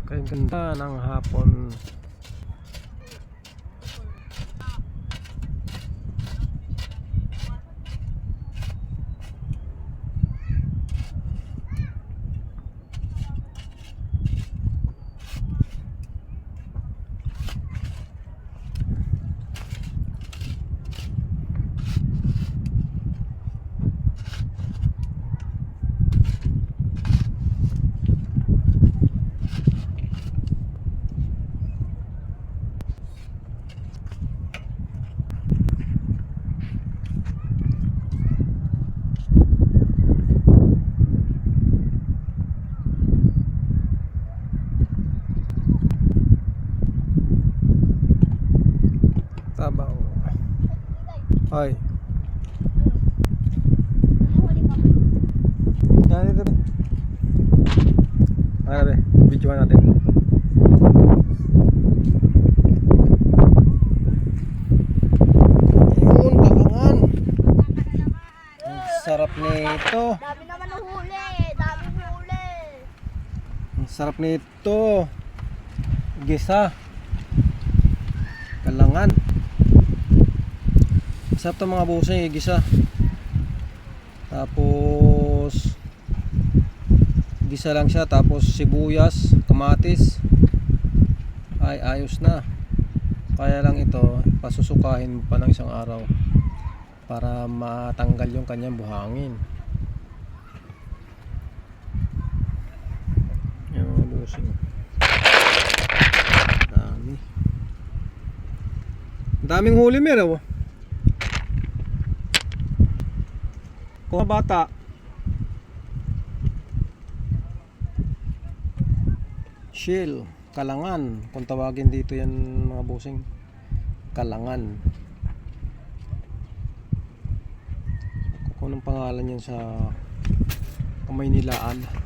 Kaya ganda ng hapon. Tabaw. Ay. Yan ito. Ano be? Videoan natin. Yun, kalangan. Ang sarap nito. Dami naman ng huli. Dami huli. Ang sarap nito. Gisa. Kalangan. Sarap to mga busing, gisa. Tapos gisa lang siya, tapos sibuyas, kamatis. Ay ayos na. Kaya lang ito, pasusukahin mo pa ng isang araw para matanggal yung kanyang buhangin. Yan mga busing. Dami. Daming huli meron. Kung bata, shell, kalangan, kung tawagin dito yan mga busing, kalangan. Kung anong pangalan yan sa Kamaynilaan.